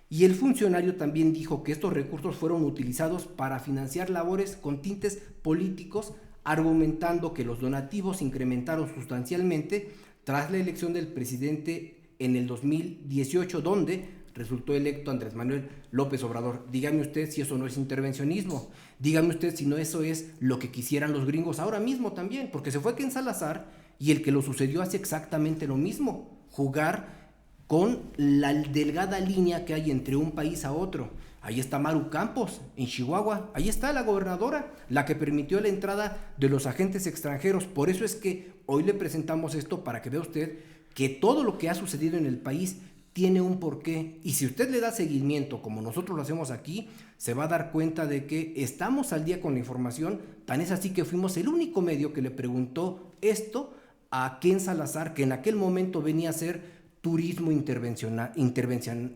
Y el funcionario también dijo que estos recursos fueron utilizados para financiar labores con tintes políticos, argumentando que los donativos incrementaron sustancialmente tras la elección del presidente en el 2018, donde resultó electo Andrés Manuel López Obrador. Dígame usted si eso no es intervencionismo, dígame usted si no eso es lo que quisieran los gringos ahora mismo también, porque se fue Ken Salazar y el que lo sucedió hace exactamente lo mismo, jugar con la delgada línea que hay entre un país a otro. Ahí está Maru Campos, en Chihuahua. Ahí está la gobernadora, la que permitió la entrada de los agentes extranjeros. Por eso es que hoy le presentamos esto para que vea usted que todo lo que ha sucedido en el país tiene un porqué. Y si usted le da seguimiento, como nosotros lo hacemos aquí, se va a dar cuenta de que estamos al día con la información. Tan es así que fuimos el único medio que le preguntó esto a Ken Salazar, que en aquel momento venía a hacer turismo intervención.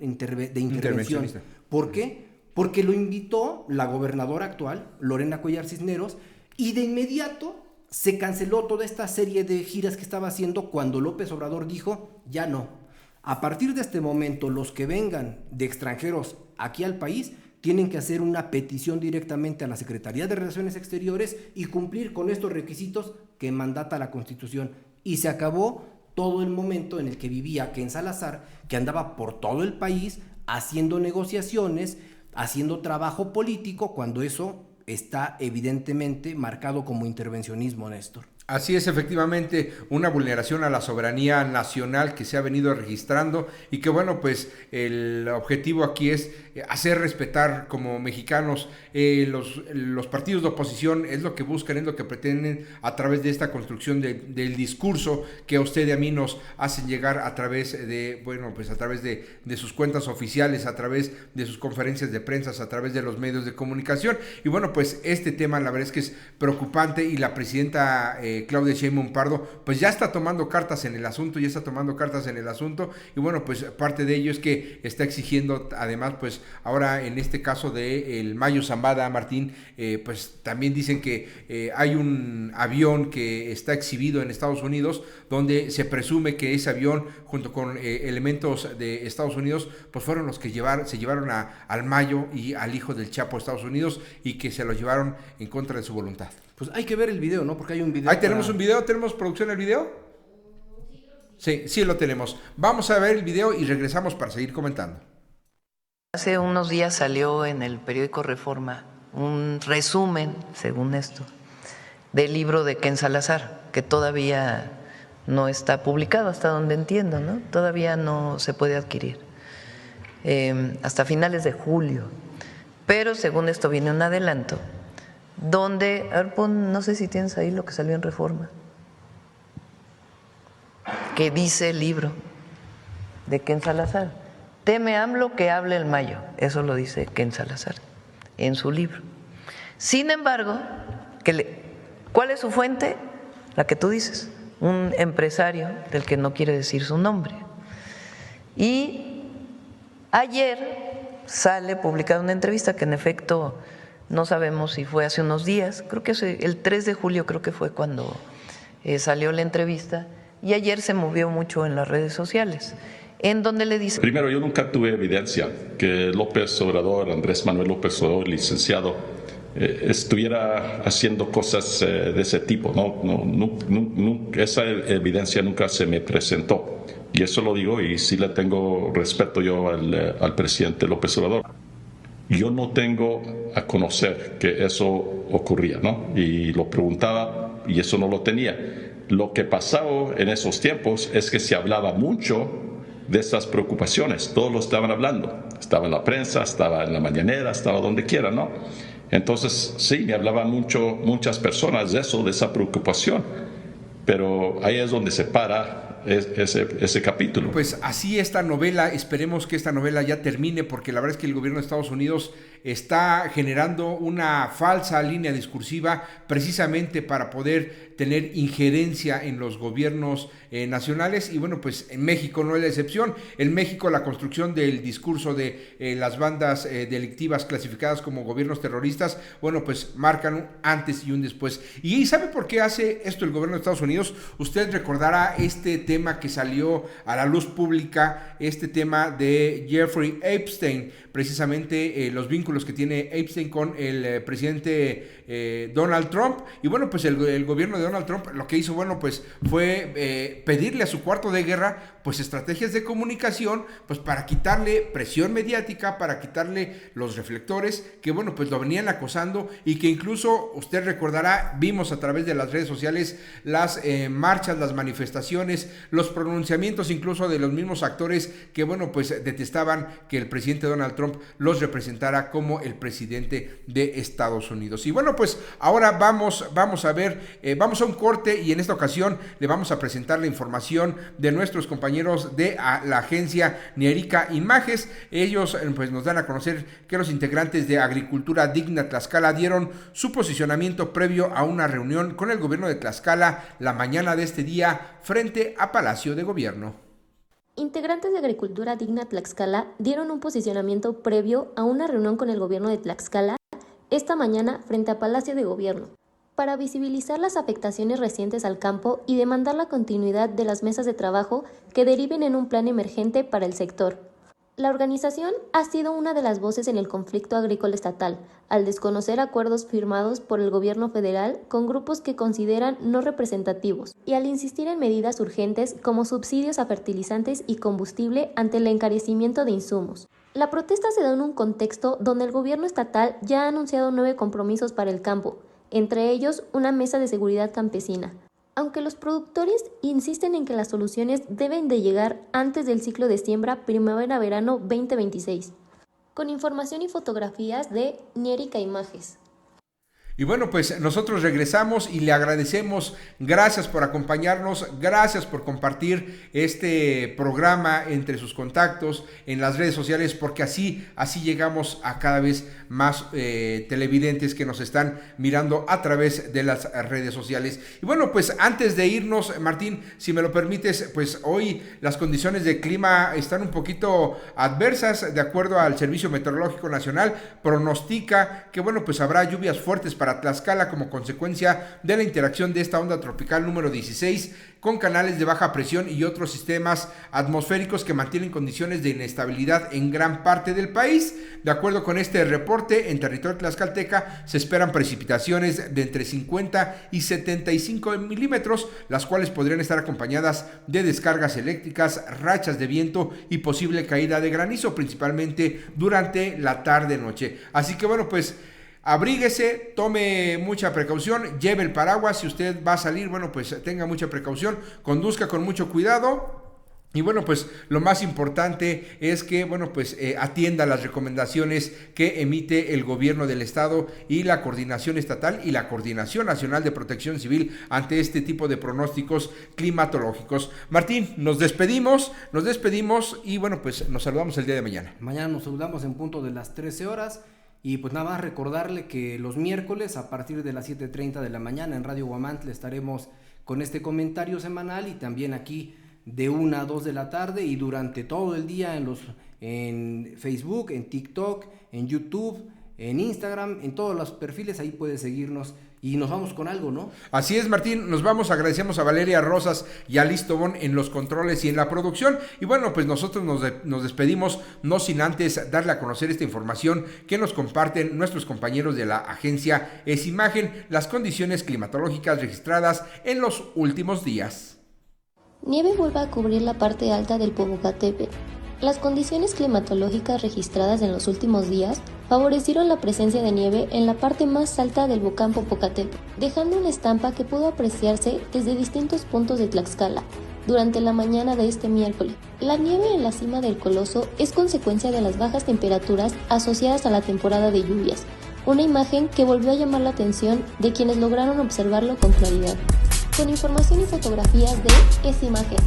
¿Por qué? Porque lo invitó la gobernadora actual, Lorena Cuellar Cisneros, y de inmediato se canceló toda esta serie de giras que estaba haciendo cuando López Obrador dijo, ya no. A partir de este momento, los que vengan de extranjeros aquí al país tienen que hacer una petición directamente a la Secretaría de Relaciones Exteriores y cumplir con estos requisitos que mandata la Constitución. Y se acabó todo el momento en el que vivía Ken Salazar, que andaba por todo el país haciendo negociaciones, haciendo trabajo político, cuando eso está evidentemente marcado como intervencionismo, Néstor. Así es, efectivamente, una vulneración a la soberanía nacional que se ha venido registrando y que bueno, pues el objetivo aquí es hacer respetar como mexicanos los partidos de oposición. Es lo que buscan, es lo que pretenden a través de esta construcción del discurso que a usted y a mí nos hacen llegar a través de, bueno, pues a través de sus cuentas oficiales, a través de sus conferencias de prensa, a través de los medios de comunicación. Y bueno, pues este tema la verdad es que es preocupante y la presidenta Claudia Sheinbaum Pardo pues ya está tomando cartas en el asunto, y bueno, pues parte de ello es que está exigiendo además, pues ahora en este caso de el Mayo Zambada, Martín, pues también dicen que hay un avión que está exhibido en Estados Unidos donde se presume que ese avión junto con elementos de Estados Unidos pues fueron los que se llevaron al Mayo y al hijo del Chapo a Estados Unidos y que se lo llevaron en contra de su voluntad. Pues hay que ver el video, ¿no? Porque hay un video. Ahí tenemos un video, ¿tenemos producción del video? Sí lo tenemos. Vamos a ver el video y regresamos para seguir comentando. Hace unos días salió en el periódico Reforma un resumen, según esto, del libro de Ken Salazar, que todavía no está publicado, hasta donde entiendo, ¿no? Todavía no se puede adquirir, hasta finales de julio. Pero según esto viene un adelanto, donde, a ver, no sé si tienes ahí lo que salió en Reforma, que dice el libro de Ken Salazar. Teme AMLO que hable el Mayo. Eso lo dice Ken Salazar en su libro. Sin embargo, ¿cuál es su fuente? La que tú dices, un empresario del que no quiere decir su nombre. Y ayer sale publicada una entrevista que en efecto no sabemos si fue hace unos días, creo que el 3 de julio creo que fue cuando salió la entrevista, y ayer se movió mucho en las redes sociales, en donde le dice... Primero, yo nunca tuve evidencia que López Obrador, Andrés Manuel López Obrador, licenciado, estuviera haciendo cosas de ese tipo. Esa evidencia nunca se me presentó. Y eso lo digo y sí le tengo respeto yo al presidente López Obrador. Yo no tengo a conocer que eso ocurría, ¿no? Y lo preguntaba y eso no lo tenía. Lo que pasaba en esos tiempos es que se hablaba mucho de estas preocupaciones. Todos lo estaban hablando. Estaba en la prensa, estaba en la mañanera, estaba donde quiera, ¿no? Entonces, sí, me hablaban muchas personas de eso, de esa preocupación. Pero ahí es donde se para ese capítulo. Pues así esta novela, esperemos que esta novela ya termine, porque la verdad es que el gobierno de Estados Unidos está generando una falsa línea discursiva precisamente para poder tener injerencia en los gobiernos nacionales, y bueno, pues en México no es la excepción. En México la construcción del discurso de las bandas delictivas clasificadas como gobiernos terroristas, bueno, pues marcan un antes y un después. ¿Y sabe por qué hace esto el gobierno de Estados Unidos? Usted recordará este tema que salió a la luz pública, este tema de Jeffrey Epstein, precisamente los vínculos que tiene Epstein con el presidente Donald Trump. Y bueno, pues el gobierno de Donald Trump lo que hizo, bueno, pues fue pedirle a su cuarto de guerra pues estrategias de comunicación, pues para quitarle presión mediática, para quitarle los reflectores que, bueno, pues lo venían acosando y que incluso, usted recordará, vimos a través de las redes sociales las marchas, las manifestaciones, los pronunciamientos incluso de los mismos actores que, bueno, pues detestaban que el presidente Donald Trump los representara como el presidente de Estados Unidos. Y bueno, pues ahora vamos a ver, vamos a un corte y en esta ocasión le vamos a presentar la información de nuestros compañeros de la agencia Nierica Images. Ellos pues nos dan a conocer que los integrantes de Agricultura Digna Tlaxcala dieron su posicionamiento previo a una reunión con el gobierno de Tlaxcala la mañana de este día frente a Palacio de Gobierno. Integrantes de Agricultura Digna Tlaxcala dieron un posicionamiento previo a una reunión con el gobierno de Tlaxcala esta mañana frente a Palacio de Gobierno, para visibilizar las afectaciones recientes al campo y demandar la continuidad de las mesas de trabajo que deriven en un plan emergente para el sector. La organización ha sido una de las voces en el conflicto agrícola estatal, al desconocer acuerdos firmados por el gobierno federal con grupos que consideran no representativos y al insistir en medidas urgentes como subsidios a fertilizantes y combustible ante el encarecimiento de insumos. La protesta se da en un contexto donde el gobierno estatal ya ha anunciado 9 compromisos para el campo, entre ellos una mesa de seguridad campesina. Aunque los productores insisten en que las soluciones deben de llegar antes del ciclo de siembra primavera-verano 2026. Con información y fotografías de Nierica Images. Y bueno, pues nosotros regresamos y le agradecemos, gracias por acompañarnos, gracias por compartir este programa entre sus contactos en las redes sociales, porque así llegamos a cada vez más televidentes que nos están mirando a través de las redes sociales. Y bueno, pues antes de irnos, Martín, si me lo permites, pues hoy las condiciones de clima están un poquito adversas, de acuerdo al Servicio Meteorológico Nacional, pronostica que, bueno, pues habrá lluvias fuertes para Tlaxcala como consecuencia de la interacción de esta onda tropical número 16 con canales de baja presión y otros sistemas atmosféricos que mantienen condiciones de inestabilidad en gran parte del país. De acuerdo con este reporte, en territorio tlaxcalteca se esperan precipitaciones de entre 50 y 75 milímetros, las cuales podrían estar acompañadas de descargas eléctricas, rachas de viento y posible caída de granizo, principalmente durante la tarde-noche. Así que bueno, pues abríguese, tome mucha precaución, lleve el paraguas, si usted va a salir, bueno, pues tenga mucha precaución, conduzca con mucho cuidado. Y bueno, pues lo más importante es que, bueno, pues atienda las recomendaciones que emite el gobierno del estado y la coordinación estatal y la Coordinación Nacional de Protección Civil ante este tipo de pronósticos climatológicos. Martín, nos despedimos y bueno, pues nos saludamos el día de mañana. Mañana nos saludamos en punto de las 13 horas. Y pues nada más recordarle que los miércoles a partir de las 7:30 de la mañana en Radio Guamantla estaremos con este comentario semanal y también aquí de 1 a 2 de la tarde y durante todo el día en Facebook, en TikTok, en YouTube, en Instagram, en todos los perfiles, ahí puede seguirnos. Y nos vamos con algo, ¿no? Así es, Martín, nos vamos, agradecemos a Valeria Rosas y a Liz Tobón en los controles y en la producción. Y bueno, pues nosotros nos despedimos, no sin antes darle a conocer esta información que nos comparten nuestros compañeros de la agencia EsImagen, las condiciones climatológicas registradas en los últimos días. Nieve vuelve a cubrir la parte alta del Popocatépetl. Las condiciones climatológicas registradas en los últimos días favorecieron la presencia de nieve en la parte más alta del volcán Popocatépetl, dejando una estampa que pudo apreciarse desde distintos puntos de Tlaxcala durante la mañana de este miércoles. La nieve en la cima del Coloso es consecuencia de las bajas temperaturas asociadas a la temporada de lluvias, una imagen que volvió a llamar la atención de quienes lograron observarlo con claridad. Con información y fotografías de EsImagen.